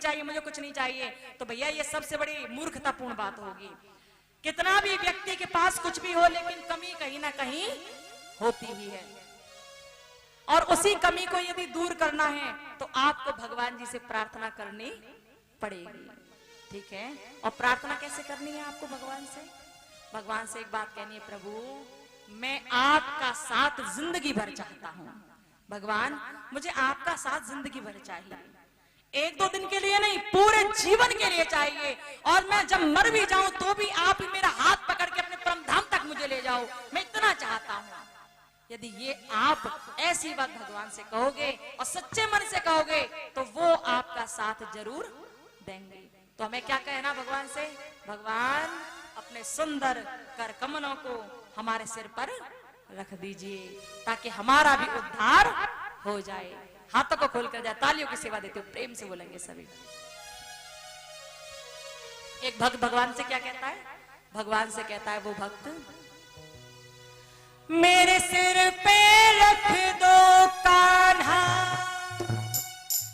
चाहिए, मुझे कुछ नहीं चाहिए, तो भैया ये सबसे बड़ी मूर्खतापूर्ण बात होगी। कितना भी व्यक्ति के पास कुछ भी हो, लेकिन कमी कहीं ना कहीं होती ही है, और उसी कमी को यदि दूर करना है तो आपको भगवान जी से प्रार्थना करनी पड़ेगी। ठीक है, और प्रार्थना कैसे करनी है आपको भगवान से? भगवान से एक बात कहनी है, प्रभु मैं आपका साथ जिंदगी भर चाहता हूं। भगवान मुझे आपका साथ जिंदगी भर चाहिए, एक दो दिन के लिए नहीं, पूरे जीवन के लिए चाहिए। और मैं जब मर भी जाऊं तो भी आप मेरा हाथ पकड़ के अपने परम धाम तक मुझे ले जाओ, मैं इतना चाहता हूं। यदि ये आप ऐसी बात भगवान से कहोगे और सच्चे मन से कहोगे तो वो आपका साथ जरूर देंगे। तो हमें क्या कहना भगवान से? भगवान अपने सुंदर कर कमलों को हमारे सिर पर रख दीजिए, ताकि हमारा भी उद्धार हो जाए। हाथों को खोलकर जाए, तालियों की सेवा देते हुए प्रेम से बोलेंगे सभी। एक भक्त भगवान से क्या कहता है? भगवान से कहता है वो भक्त, मेरे सिर पे रख दो कान्हा।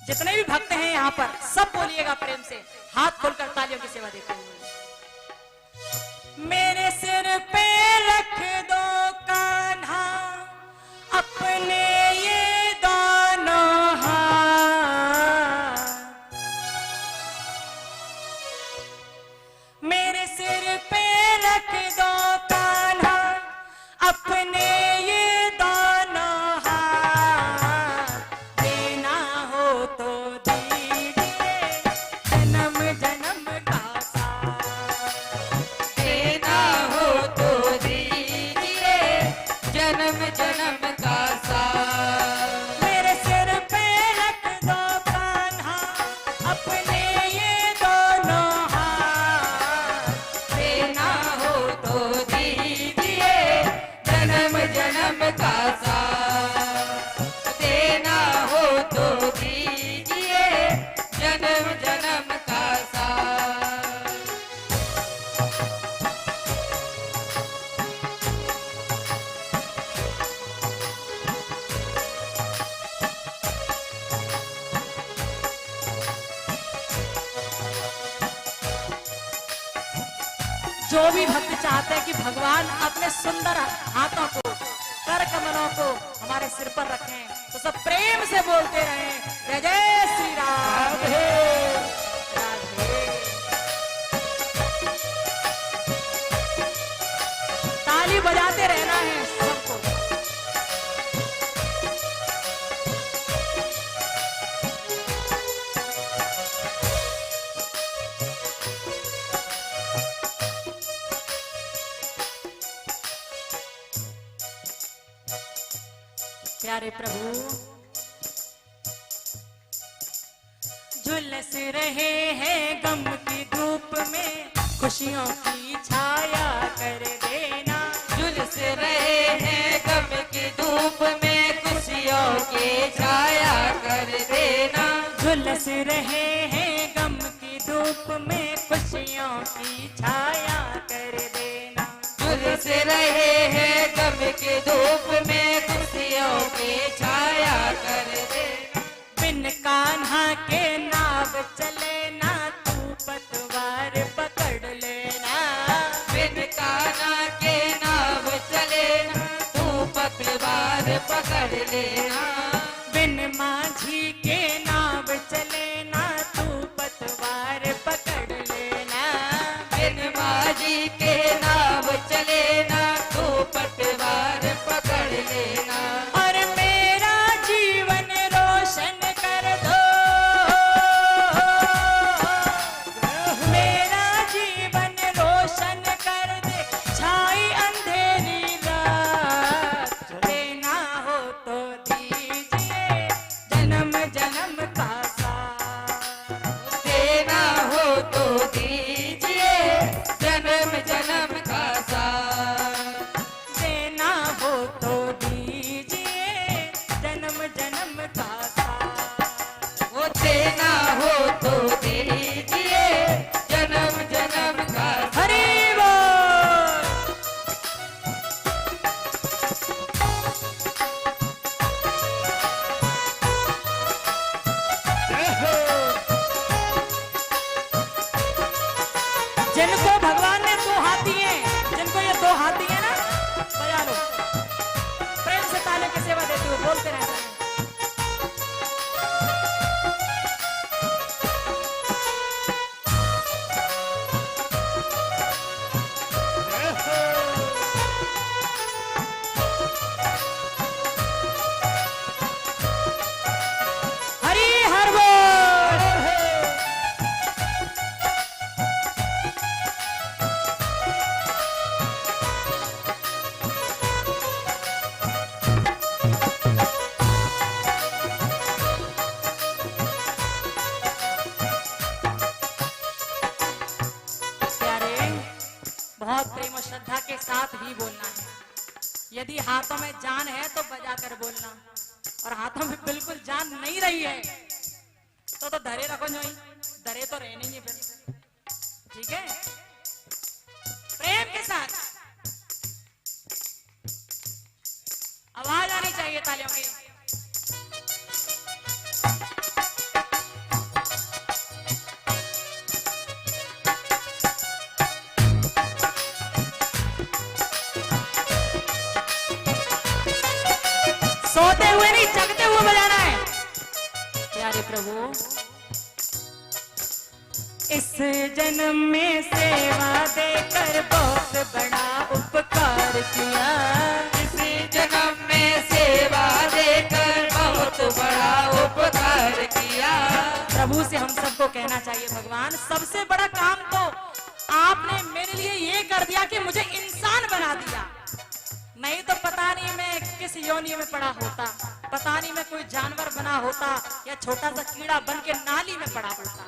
जितने भी भक्त हैं यहाँ पर सब बोलिएगा प्रेम से, हाथ खोलकर तालियों की सेवा देते हुए, मेरे सिर पे रख दो कान्हा अपने ये दोनों हाथ, मेरे सिर पे रख दो कान्हा अपने ये दोनों हाथ, देना हो तो दीजिए जन्म जन्म का साथ, देना हो तो दीजिए जन्म जन्म का साथ, मेरे सिर पे रख दो कान्हा अपने ये दोनों हाथ, देना हो तो दीजिए जन्म जन्म का साथ, देना हो तो दीजिए जन्म जन्म का साथ। जो भी भक्त चाहते हैं कि भगवान अपने सुंदर हाथों को, कर कमलों को हमारे सिर पर रखें, तो सब प्रेम से बोलते रहें, जय जय श्री राधे राधे। ताली बजाते रहना है सबको। प्यारे प्रभु, झुलस रहे हैं गम की धूप में, खुशियों की छाया कर देना, झुलस रहे हैं गम की धूप में, खुशियों की छाया कर देना, झुलस रहे हैं गम की धूप में, खुशियों की छाया कर देना, झुलस रहे हैं गम की धूप में, खुशियों की छाया कर देना, बिन कान्हा के नाव चले ना तू पतवार पकड़ लेना, बिन कान्हा के नाव चले ना तू पतवार पकड़ लेना, बिन माझी के नाव चले ना तू पतवार पकड़ लेना, बिन माझी के नाव चले ना तू पतवार पकड़ लेना, और मेरा जीवन रोशन कर दो, मेरा जीवन रोशन कर दे छाई अंधेरी रात, देना हो तो दीजिए जन्म जन्म का साथ, देना हो तो दीजिए जन्म जन्म का साथ, देना हो तो दीजिए जन्म जन्म का साथ, वो देना हो तो दीजिए जन्म जन्म का साथ। हरि बोल। यदि हाथों में जान है तो बजा कर बोलना, और हाथों में बिल्कुल जान नहीं रही है तो धरे रखो, जो धरे तो रहे नहीं है फिर। ठीक है, प्रेम के साथ आवाज आनी चाहिए तालियों की। सोते हुए नहीं, जगते हुए बजाना है। प्यारे प्रभु, इस जन्म में सेवा देकर बहुत बड़ा उपकार किया। इस जन्म में सेवा देकर बहुत बड़ा उपकार किया। प्रभु से हम सबको कहना चाहिए, भगवान सबसे बड़ा काम तो आपने मेरे लिए ये कर दिया कि मुझे इंसान बना दिया। नहीं तो पता नहीं मैं किस योनि में पड़ा होता, पता नहीं मैं कोई जानवर बना होता या छोटा सा कीड़ा बन के नाली में पड़ा होता।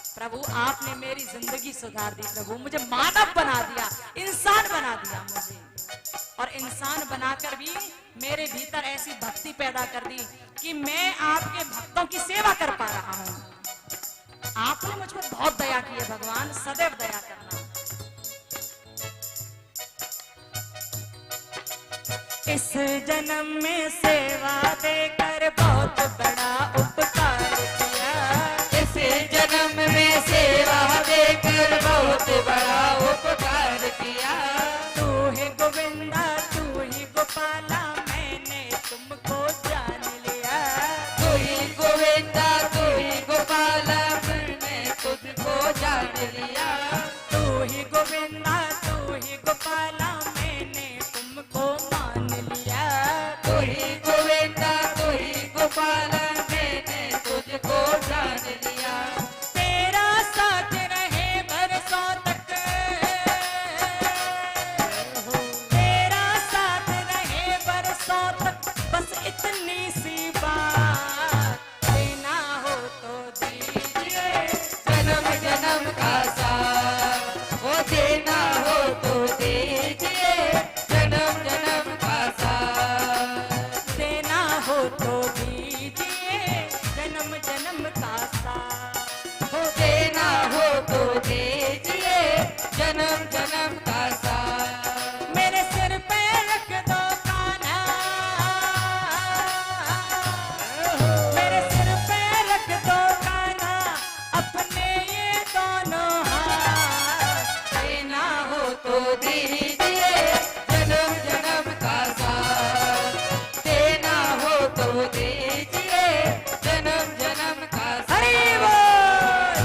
प्रभु आपने मेरी जिंदगी सुधार दी। प्रभु मुझे मानव बना दिया, इंसान बना दिया मुझे, और इंसान बनाकर भी मेरे भीतर ऐसी भक्ति पैदा कर दी कि मैं आपके भक्तों की सेवा कर पा रहा हूँ। आपने मुझ पर बहुत दया की है भगवान, सदैव दया करना। इस जन्म में सेवा देकर बहुत बड़ा उपकार किया। इस जन्म में सेवा देकर बहुत बड़ा उपकार किया। तू ही गोविंदा, तू ही गोपाला, मैंने तुमको जान लिया। तू ही गोविंदा, तू ही गोपाला, मैंने तुझको जान लिया। तू ही गोविंदा, तू ही गोपाला, मैंने तुमको मान लिया। तू ही गोविंदा, तू ही गोपाला, मैंने तुझको जान लिया। तेरा साथ रहे बरसों तक, तेरा साथ रहे बरसों तक, बस इतनी सी बात, देना हो तो दीजिए जन्म जन्म का साथ, वो देना हो तो दीजिए जन्म जन्म का साथ। देना हो तो दीजिए जन्म जन्म का साथ। हो देना हो तो दीजिए जन्म जन्म का साथ। मेरे सिर पे रख दो कान्हा, मेरे सिर पे रख दो कान्हा, अपने ये दोनों हाथ। देना हो तो दीजिए जन्म जन्म का साथ। देना हो तो दीजिए जन्म जन्म का साथ। हरि बोल।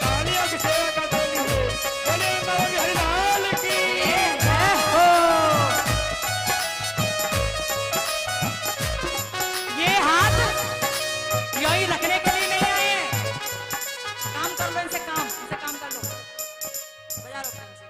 तालियों की सेवा का धनी हो, बोले बाबा हरिलाल की। जय हो। ये हाथ यही रखने के लिए नहीं आए हैं। काम कर लो इनसे, इनसे काम कर लो, बजा लो प्रेम से।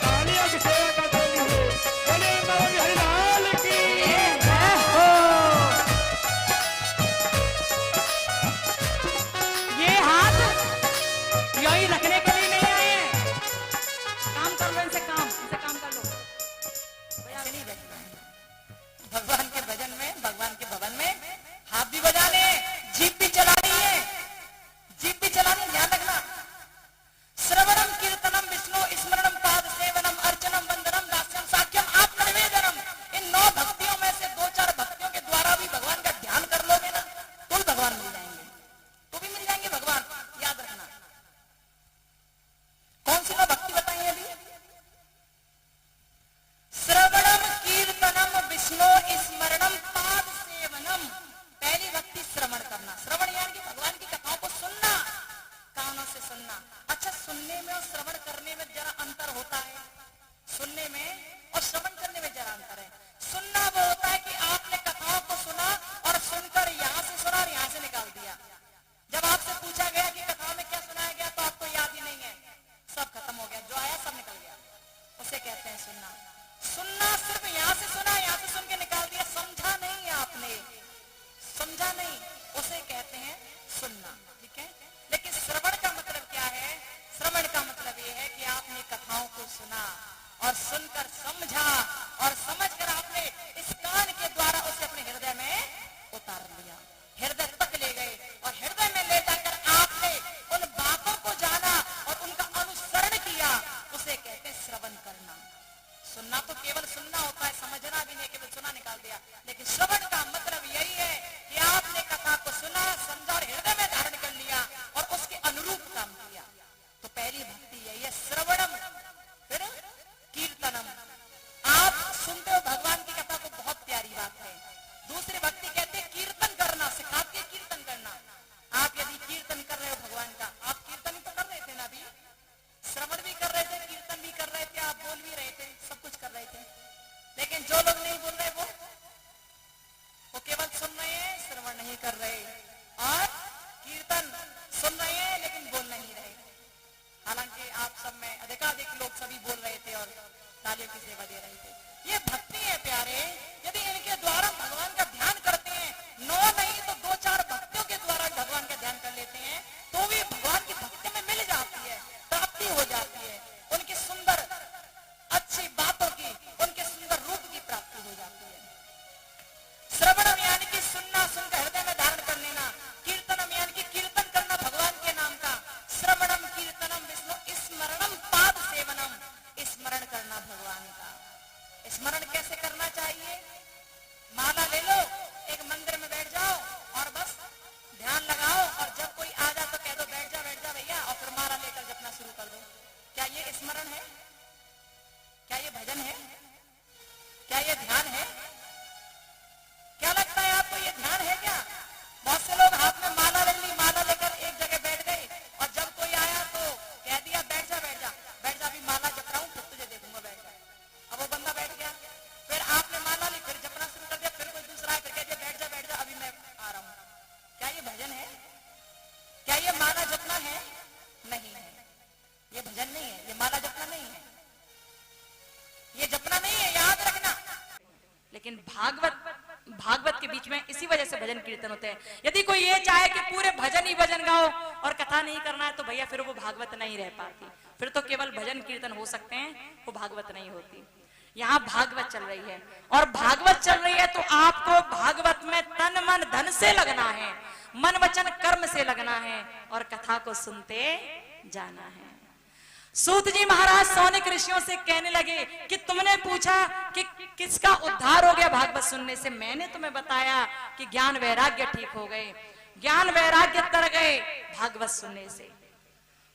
तालियों की सेवा का धनी हो, बोले बाबा हरिलाल की। जय हो। ये हाथ अच्छा, सुनने में और श्रवण करने में जरा अंतर होता है। सुनने में और श्रवण करने में जरा अंतर है। सुनना वो होता है कि आपने कथाओं को सुना और सुनकर यहां से सुना और यहां से निकाल दिया। जब आपसे पूछा गया कि कथाओं में क्या सुनाया गया तो आपको याद ही नहीं है, सब खत्म हो गया, जो आया सब निकल गया, उसे कहते हैं सुनना। सुनना सिर्फ यहां से सुना, यहां से सुन के निकाल दिया, समझा नहीं आपने, समझा नहीं, उसे कहते हैं सुनना। ठीक है, लेकिन श्रवण का मतलब क्या है? श्रवण का मतलब यह है कि आपने कथाओं को सुना और सुनकर समझा और समझकर आपने इस कान के द्वारा उसे अपने हृदय में उतार लिया, हृदय तक ले गए और हृदय में ले जाकर आपने उन बातों को जाना और उनका अनुसरण किया, उसे कहते हैं श्रवण करना। सुनना तो केवल सुनना होता है, समझना भी नहीं, केवल सुना निकाल दिया। लेकिन श्रवण का मतलब यही है कि आपने कथा को सुना, समझा और हृदय में धारण कर लिया और उसके अनुरूप काम किया। तो पहली भक्ति यही है, श्रवणम, फिर कीर्तनम। आप सुनते हो भगवान की कथा को, बहुत प्यारी बात है। दूसरी भक्ति कहते हैं कीर्तन करना, सिखाते हैं कीर्तन करना। आप यदि कीर्तन कर रहे हो भगवान का, आप कीर्तन तो कर रहे थे ना अभी, श्रवण भी कर रहे थे, कीर्तन भी कर रहे थे, आप बोल भी रहे थे, सब कुछ कर रहे थे। लेकिन जो लोग नहीं बोल रहे वो केवल सुन रहे हैं, श्रवण नहीं कर रहे, और कीर्तन सुन रहे हैं लेकिन बोल नहीं रहे। हालांकि आप सब में अधिकाधिक लोग सभी बोल रहे थे और तालियों की सेवा दे रहे थे। ये भक्ति है प्यारे। यदि इनके द्वारा भगवान का ध्यान करते हैं, नौ नहीं तो 2-4 भक्तियों के द्वारा भगवान का ध्यान कर लेते हैं, तो भी भगवान की भक्ति में मिल जाती है, प्राप्ति हो जाती है, उनकी सुंदर अच्छी बातों की, उनके सुंदर रूप की प्राप्ति हो जाती है। श्रवणम यानी कि सुनना, सुनकर हृदय में धारण कर लेना। कीर्तनम यानी कि कीर्तन करना भगवान के नाम का। श्रवणम कीर्तनम विष्णु स्मरणम पाद सेवनम, स्मरण करना भगवान का। स्मरण कैसे करना चाहिए? माला ले लो, एक मंदिर में बैठ जाओ और बस ध्यान लगाओ, और जब कोई आ जाए तो कह दो बैठ जा भैया, और फिर माला लेकर जपना शुरू कर दो। क्या ये स्मरण है? क्या ये भजन है? क्या ये ध्यान है? क्या लगता है आपको, ये ध्यान है क्या? बहुत से लोग हाथ में माला ले ली, माला लेकर एक जगह बैठ गए, और जब कोई आया तो कह दिया बैठ जा अभी माला जप रहा हूं, फिर तुझे देखूंगा, बैठ जा। अब वो बंदा बैठ गया, फिर आपने माला ली, फिर जपना शुरू कर दिया, फिर कोई दूसरा आया, फिर कह दिया बैठ जा अभी मैं आ रहा हूं। क्या ये भजन है? क्या ये माला जपना है? नहीं है, ये भजन नहीं है, ये माला जपना नहीं है, ये जपना नहीं है, याद रखना। लेकिन भागवत के बीच में इसी वजह से भजन कीर्तन होते हैं। यदि कोई ये चाहे कि पूरे भजन ही भजन गाओ और कथा नहीं करना है, तो भैया फिर वो भागवत नहीं रह पाती, फिर तो केवल भजन कीर्तन हो सकते हैं, वो भागवत नहीं होती। यहाँ भागवत चल रही है, और भागवत चल रही है तो आपको भागवत में तन मन धन से लगना है, मन वचन कर्म से लगना है, और कथा को सुनते जाना है। सूत जी महाराज सौनिक ऋषियों से कहने लगे कि तुमने पूछा कि किसका उद्धार हो गया भागवत सुनने से। मैंने तुम्हें बताया कि ज्ञान वैराग्य ठीक हो गए, ज्ञान वैराग्य तर गए भागवत सुनने से।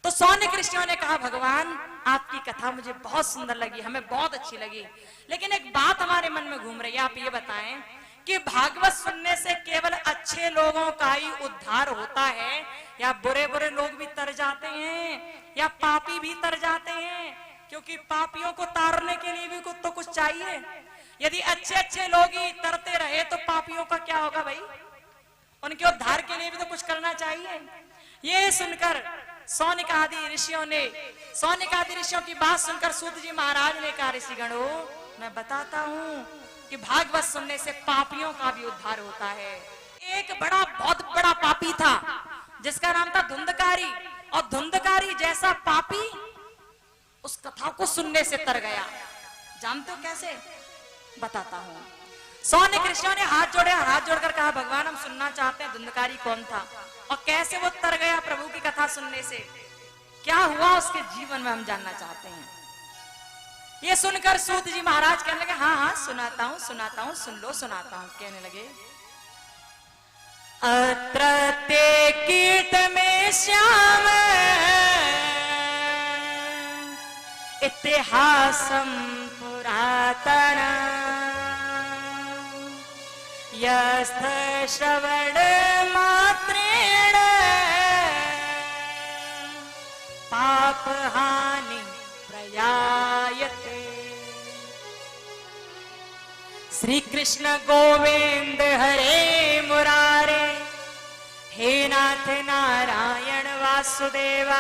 तो सौनिक ऋषियों ने कहा भगवान आपकी कथा मुझे बहुत सुंदर लगी, हमें बहुत अच्छी लगी, लेकिन एक बात हमारे मन में घूम रही है, आप ये बताएं कि भागवत सुनने से केवल अच्छे लोगों का ही उद्धार होता है, या बुरे बुरे लोग भी तर जाते हैं, या पापी भी तर जाते हैं? क्योंकि पापियों को तारने के लिए भी तो कुछ चाहिए। यदि अच्छे अच्छे लोग ही तरते रहे तो पापियों का क्या होगा भाई? उनके उद्धार के लिए भी तो कुछ करना चाहिए। ये सुनकर सौनिक आदि ऋषियों की बात सुनकर सूत जी महाराज ने कहा ऋषिगणों, मैं बताता हूँ कि भागवत सुनने से पापियों का भी उद्धार होता है। एक बहुत बड़ा पापी था जिसका नाम था धुंधकारी, और धुंधकारी जैसा पापी उस कथा को सुनने से तर गया। जानते हो कैसे? बताता हूँ। सौनिक ऋषियों ने हाथ जोड़कर कहा भगवान हम सुनना चाहते हैं धुंधकारी कौन था और कैसे वो तर गया प्रभु की कथा सुनने से, क्या हुआ उसके जीवन में हम जानना चाहते हैं। ये सुनकर सूत जी महाराज कहने लगे हाँ सुनाता हूँ सुन लो सुनाता हूँ। कहने लगे अत्र ते कीर्त में श्याम इतिहासं पुरातन यस्थ श्रवण मात्रेण श्री कृष्ण गोविंद हरे मुरारे, हे नाथ नारायण वासुदेवा,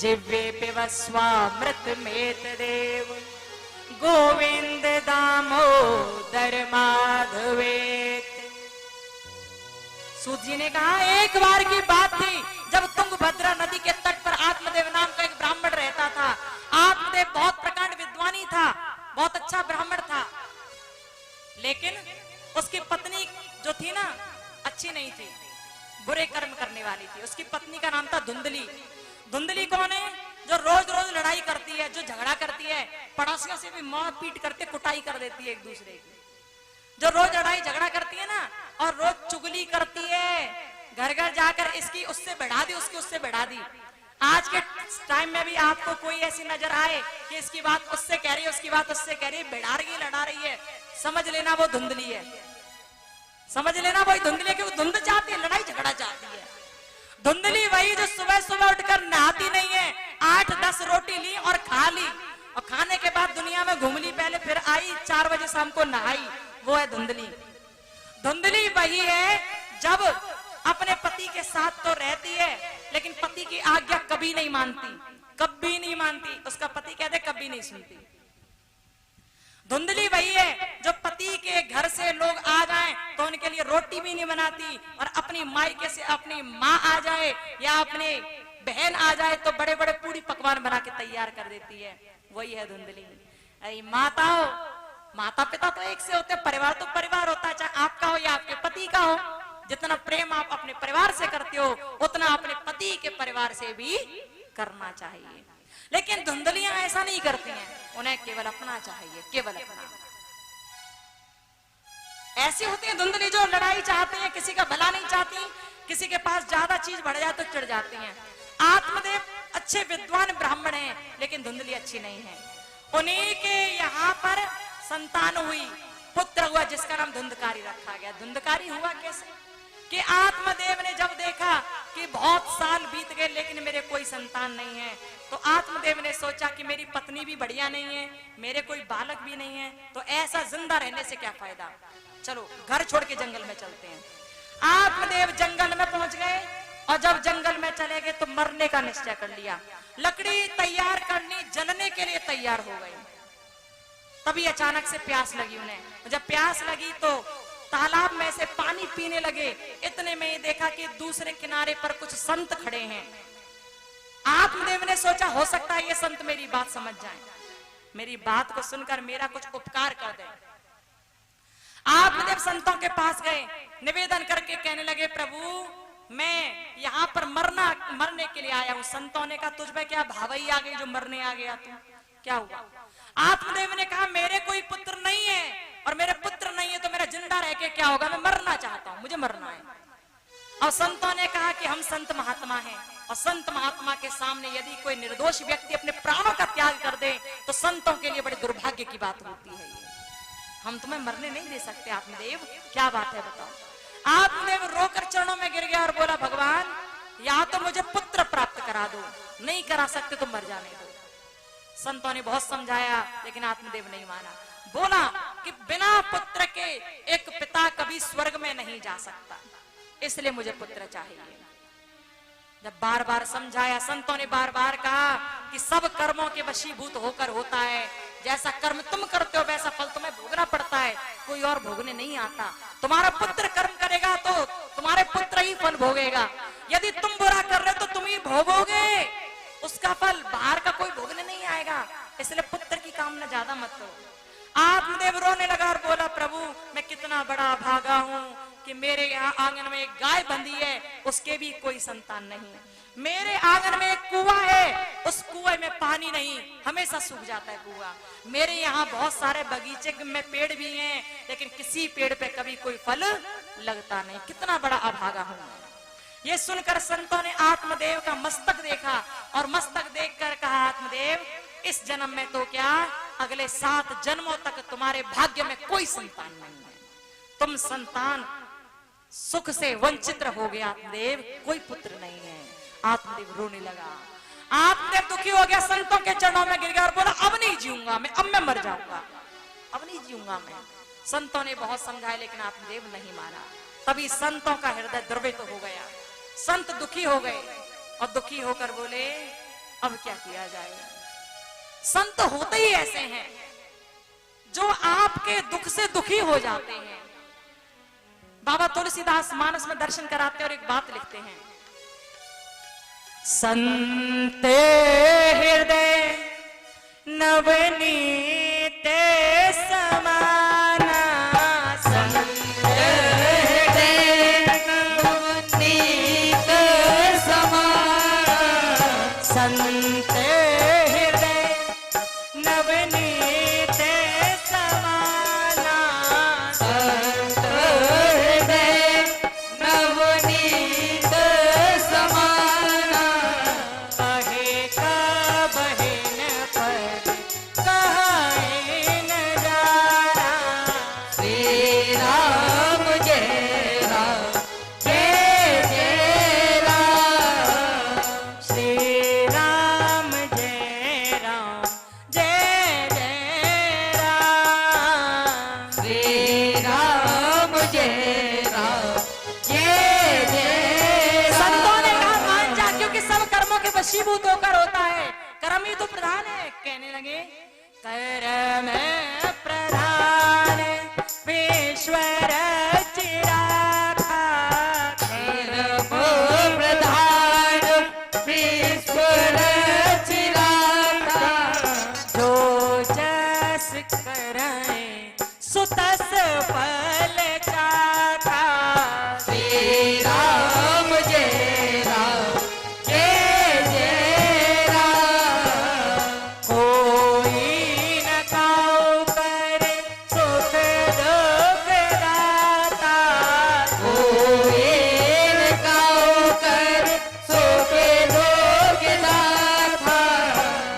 जिव्वे पिबस्वामृत मेतदेव, गोविंद दामोदर माधवेत। सूत जी ने कहा एक बार की बात थी जब तुंगभद्रा नदी के तट पर आत्मदेव नाम का एक ब्राह्मण रहता था। आत्मदेव बहुत प्रकांड विद्वानी था, बहुत अच्छा ब्राह्मण था, लेकिन उसकी पत्नी जो थी ना अच्छी नहीं थी, बुरे कर्म करने वाली थी। उसकी पत्नी का नाम था धुंधली। धुंधली कौन है? जो रोज रोज लड़ाई करती है, जो झगड़ा करती है, पड़ोसियों से भी मार पीट करके कुटाई कर देती है एक दूसरे की। जो रोज लड़ाई झगड़ा करती है ना, और रोज चुगली करती है, घर घर जाकर इसकी उससे बढ़ा दी, उसकी उससे बढ़ा दी। आज के टाइम में भी आपको कोई ऐसी नजर आए कि इसकी बात उससे कह रही है, उसकी बात उससे कह रही है, बढ़ा रही लड़ा रही है, समझ लेना वो धुंधली है, समझ लेना वही धुंधली है, कि वो धुंध चाहती है, लड़ाई झगड़ा चाहती है। धुंधली वही जो सुबह सुबह उठकर नहाती नहीं है, 8-10 रोटी ली और खा ली, और खाने के बाद दुनिया में घूम ली, पहले फिर आई 4 बजे शाम को नहाई, वो है धुंधली। धुंधली वही है जब अपने पति के साथ तो रहती है, लेकिन पति की आज्ञा कभी नहीं मानती, कभी नहीं मानती, उसका पति कहते कभी नहीं सुनती। धुंधली वही है जो पति के घर से लोग आ जाएं तो उनके लिए रोटी भी नहीं बनाती, और अपनी मायके से अपनी माँ आ जाए या अपने बहन आ जाए तो बड़े बड़े पूरी पकवान बना के तैयार कर देती है, वही है धुंधली। अरे माताओं, माता पिता तो एक से होते, परिवार तो परिवार होता है, चाहे आपका हो या आपके पति का हो। जितना प्रेम आप अपने परिवार से करते हो उतना अपने पति के परिवार से भी करना चाहिए। लेकिन धुंधलियां ऐसा नहीं करती हैं, उन्हें केवल अपना चाहिए, केवल अपना। ऐसी होती है धुंधली जो लड़ाई चाहती है, किसी का भला नहीं चाहती, किसी के पास ज्यादा चीज बढ़ जाए तो चिढ़ जाती हैं। आत्मदेव अच्छे विद्वान ब्राह्मण हैं, लेकिन धुंधली अच्छी नहीं है। उन्हीं के यहाँ पर संतान हुई, पुत्र हुआ, जिसका नाम धुंधकारी रखा गया। धुंधकारी हुआ कैसे? कि आत्मदेव ने जब देखा कि बहुत साल बीत गए लेकिन मेरे कोई संतान नहीं है, तो आत्मदेव ने सोचा कि मेरी पत्नी भी बढ़िया नहीं है, मेरे कोई बालक भी नहीं है, तो ऐसा जिंदा रहने से क्या फायदा, चलो घर छोड़ के जंगल में चलते हैं। आत्मदेव जंगल में पहुंच गए, और जब जंगल में चले गए तो मरने का निश्चय कर लिया। लकड़ी तैयार करनी, जलने के लिए तैयार हो गए। तभी अचानक से प्यास लगी उन्हें। जब प्यास लगी तो तालाब में से पानी पीने लगे। इतने में ही देखा कि दूसरे किनारे पर कुछ संत खड़े हैं। आत्मदेव ने सोचा हो सकता है ये संत मेरी बात समझ जाएं, मेरी बात को सुनकर मेरा कुछ उपकार कर दें। आत्मदेव संतों के पास गए, निवेदन करके कहने लगे, प्रभु मैं यहाँ पर मरने के लिए आया हूँ। संतों ने कहा तुझ पे क्या भावई आ गई जो मरने आ गया तू, क्या हुआ? आत्मदेव ने कहा मेरे कोई पुत्र नहीं है, और मेरे पुत्र नहीं है तो मेरा जिंदा रह के क्या होगा, मैं मरना चाहता हूं, मुझे मरना है। और संतों ने कहा कि हम संत महात्मा हैं, और संत महात्मा के सामने यदि कोई निर्दोष व्यक्ति अपने प्राणों का त्याग कर दे तो संतों के लिए बड़े दुर्भाग्य की बात होती है। ये हम तुम्हें मरने नहीं दे सकते आत्मदेव, क्या बात है बताओ। आत्मदेव रोकर चरणों में गिर गया और बोला, भगवान या तो मुझे पुत्र प्राप्त करा दो, नहीं करा सकते तो मर जाने दो। संतों ने बहुत समझाया लेकिन आत्मदेव नहीं माना। बोला कि बिना पुत्र के एक पिता कभी स्वर्ग में नहीं जा सकता, इसलिए मुझे पुत्र चाहिए। जब बार बार समझाया, संतों ने बार बार कहा कि सब कर्मों के वशीभूत होकर होता है, जैसा कर्म तुम करते हो वैसा फल तुम्हें भोगना पड़ता है, कोई और भोगने नहीं आता। तुम्हारा पुत्र कर्म करेगा तो तुम्हारे पुत्र ही फल भोगेगा, यदि तुम बुरा कर रहे हो तो तुम ही भोगोगे, उसका फल बाहर का कोई भोगने नहीं आएगा, इसलिए पुत्र की कामना ज्यादा मत करो। आत्मदेव रोने लगा और बोला, प्रभु मैं कितना बड़ा भागा हूँ कि मेरे यहाँ आंगन में एक गाय बंधी है, उसके भी कोई संतान नहीं। मेरे आंगन में एक कुआं है, उस कुएं में पानी नहीं, हमेशा सूख जाता है कुआं। मेरे यहाँ बहुत सारे बगीचे में पेड़ भी हैं, लेकिन किसी पेड़ पे कभी कोई फल लगता नहीं। कितना बड़ा अभागा हूँ। ये सुनकर संतों ने आत्मदेव का मस्तक देखा और मस्तक देखकर कहा, आत्मदेव इस जन्म में तो क्या, अगले 7 जन्मों तक तुम्हारे भाग्य में कोई संतान नहीं है, तुम संतान सुख से वंचित रहोगे। आत्मदेव कोई पुत्र नहीं है। आत्मदेव रोने लगा। आत्मदेव दुखी हो गया, संतों के चरणों में गिर गया और बोला, अब नहीं जीऊंगा मैं, अब मैं मर जाऊंगा। अब नहीं जीऊंगा मैं। संतों ने बहुत समझाया लेकिन आत्मदेव नहीं माना। तभी संतों का हृदय द्रवित हो गया, संत दुखी हो गए और दुखी होकर बोले अब क्या किया जाए। संत होते ही ऐसे हैं जो आपके दुख से दुखी हो जाते हैं। बाबा तुलसीदास मानस में दर्शन कराते हैं और एक बात लिखते हैं, संत हृदय नवनीत समाना, संत हृदय नवनीत समाना, संत हृदय नवनीत समाना, संत हृदय नवनीत समाना, कहे का बहन पर कहे न जाना, श्री राम जय राम जय जय राम, श्री राम जय राम जय जय राम। श्री राम जय राम जय जय संतों ने कहा राम। मान जा, क्योंकि सब कर्मों के वशीभूत होकर होता है, कर्म ही तो प्रधान है। कहने लगे कर्म प्रधान विश्वर चिराखा, कर्म प्रधान विश्वर चिरागा, जो जस करे सुतस फल चाखा, श्री राम जय राम जय जय राम, कोई न काऊ करे सुख दुख दाता, कोई न काऊ कर सुख दुख दाता,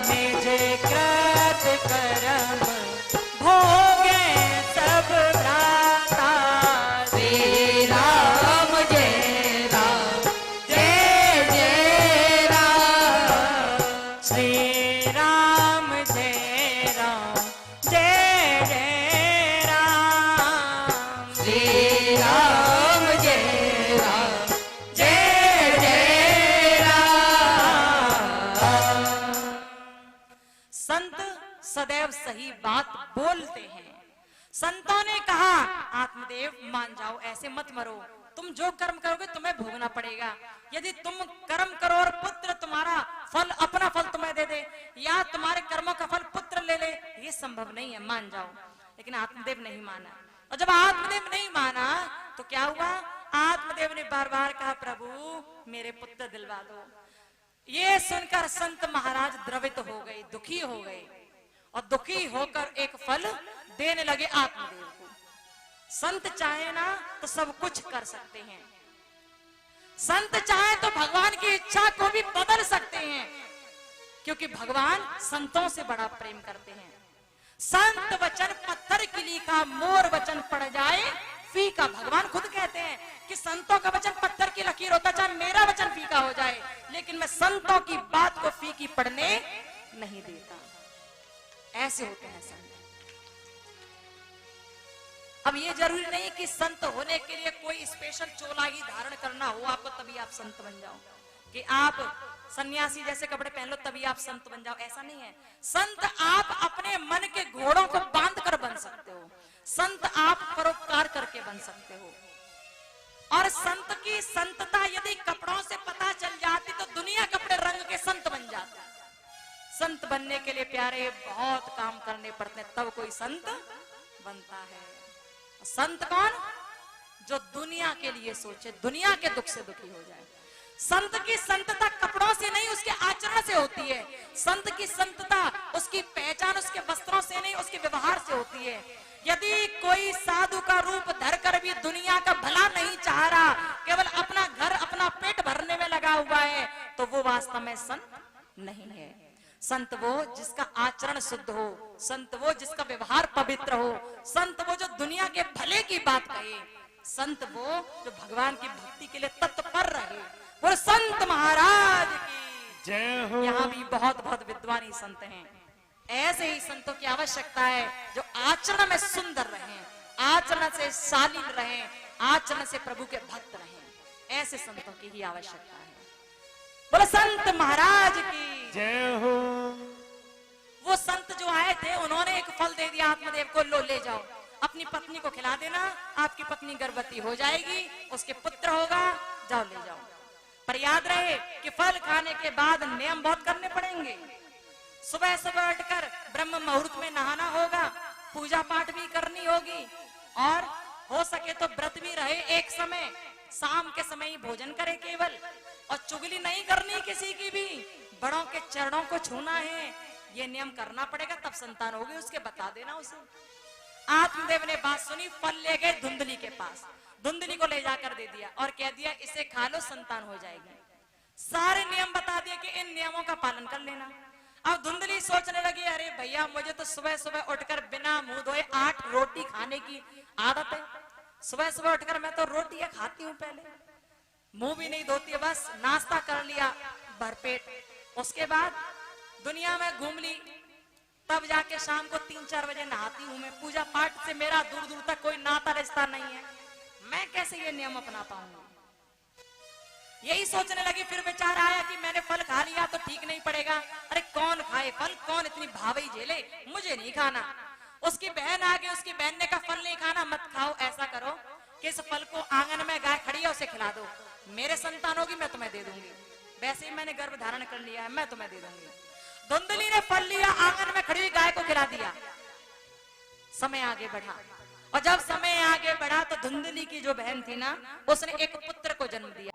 निज कृत कर्म भोगे सब भ्राता, श्री राम जय राम जय जय राम, श्री राम जय राम जय जय राम, श्री राम जय राम जय जय राम। संत सदैव सही बात बोलते हैं। संतों ने कहा आत्मदेव मान जाओ, ऐसे मत मरो, तुम जो कर्म करोगे तुम्हें भोगना पड़ेगा। यदि तुम कर्म करो और पुत्र तुम्हारा फल, अपना फल तुम्हें दे दे, या तुम्हारे कर्मों का फल पुत्र ले ले, ये संभव नहीं है, मान जाओ। लेकिन आत्मदेव नहीं माना, और जब आत्मदेव नहीं माना तो क्या हुआ, आत्मदेव ने बार बार कहा प्रभु मेरे पुत्र दिलवा दो। ये सुनकर संत महाराज द्रवित हो गए, दुखी हो गए, और दुखी होकर एक फल देने लगे आत्मदेव को। संत चाहे ना तो सब कुछ कर सकते हैं, संत चाहे तो भगवान की इच्छा को भी बदल सकते हैं, क्योंकि भगवान संतों से बड़ा प्रेम करते हैं। संत वचन पत्थर की लीखा, मोर वचन पड़ जाए फीका। भगवान खुद कहते हैं कि संतों का वचन पत्थर की लकीर होता, चाहे मेरा वचन फीका हो जाए, लेकिन मैं संतों की बात को फीकी पड़ने नहीं देता। ऐसे होते हैं संत। अब ये जरूरी नहीं कि संत होने के लिए कोई स्पेशल चोला ही धारण करना हो आपको तभी आप संत बन जाओ, कि आप सन्यासी जैसे कपड़े पहन लो तभी आप संत बन जाओ, ऐसा नहीं है। संत आप अपने मन के घोड़ों को बांध कर बन सकते हो, संत आप परोपकार करके बन सकते हो। और संत की संतता यदि कपड़ों से पता चल जाती तो दुनिया कपड़े रंग के संत बन जाते। संत बनने के लिए प्यारे बहुत काम करने पड़ते हैं, तब कोई संत बनता है। संत कौन, जो दुनिया के लिए सोचे, दुनिया के दुख से दुखी हो जाए। संत की संतता कपड़ों से नहीं, उसके आचरण से होती है। संत की संतता उसकी पहचान उसके वस्त्रों से नहीं, उसके व्यवहार से होती है। यदि कोई साधु का रूप धरकर भी दुनिया का भला नहीं चाह रहा, केवल अपना घर अपना पेट भरने में लगा हुआ है, तो वो वास्तव में संत नहीं है। संत वो जिसका आचरण शुद्ध हो, संत वो जिसका व्यवहार पवित्र हो, संत वो जो दुनिया के भले की बात कहे, संत वो जो भगवान की भक्ति के लिए तत्पर रहे। वो संत महाराज की जय हो। यहाँ भी बहुत बहुत विद्वानी संत हैं। ऐसे ही संतों की आवश्यकता है जो आचरण में सुंदर रहें, आचरण से शालीन रहें, आचरण से प्रभु के भक्त रहें। ऐसे संतों की ही आवश्यकता है। बोले संत महाराज की जय हो। वो संत जो आए थे उन्होंने एक फल दे दिया आत्मदेव को, लो ले जाओ, अपनी पत्नी को खिला देना, आपकी पत्नी गर्भवती हो जाएगी, उसके पुत्र होगा, जाओ ले जाओ। पर याद रहे कि फल खाने के बाद नियम बहुत करने पड़ेंगे। सुबह सुबह उठकर ब्रह्म मुहूर्त में नहाना होगा, पूजा पाठ भी करनी होगी, और हो सके तो व्रत भी रहे। एक समय शाम के समय ही भोजन करे केवल, और चुगली नहीं करनी किसी की भी, बड़ों के चरणों को छूना है, ये नियम करना पड़ेगा, तब संतान होगी, उसके बता देना उसे। आत्मदेव ने बात सुनी, फल ले गए धुंधली के पास, धुंधली को ले जाकर दे दिया और कह दिया इसे खा लो, संतान हो जाएगी। सारे नियम बता दिए कि इन नियमों का पालन कर लेना। अब धुंधली सोचने लगी, अरे भैया मुझे तो सुबह सुबह उठकर बिना मुंह धोए 8 रोटी खाने की आदत है। सुबह सुबह उठकर मैं तो रोटियां खाती हूँ, पहले मुंह भी नहीं धोती है, बस नाश्ता कर लिया भरपेट, उसके बाद दुनिया में घूम ली, तब जाके शाम को 3-4 बजे नहाती हूँ मैं। पूजा पाठ से मेरा दूर दूर तक कोई नाता रिश्ता नहीं है, मैं कैसे ये नियम अपना पाऊंगी। यही सोचने लगी, फिर विचार आया कि मैंने फल खा लिया तो ठीक नहीं पड़ेगा। अरे कौन खाए फल, कौन इतनी भावई झेले, मुझे नहीं खाना। उसकी बहन आ गई, उसकी बहन ने कहा फल नहीं खाना, मत खाओ, ऐसा करो कि इस फल को आंगन में गाय खड़ी है उसे खिला दो, मेरे संतान होगी मैं तुम्हें दे दूंगी, वैसे ही मैंने गर्भ धारण कर लिया है, मैं तुम्हें दे दूंगी। धुंधली ने फल लिया, आंगन में खड़ी हुई गाय को खिला दिया। समय आगे बढ़ा, और जब समय आगे बढ़ा तो धुंधली की जो बहन थी ना, उसने एक पुत्र को जन्म दिया।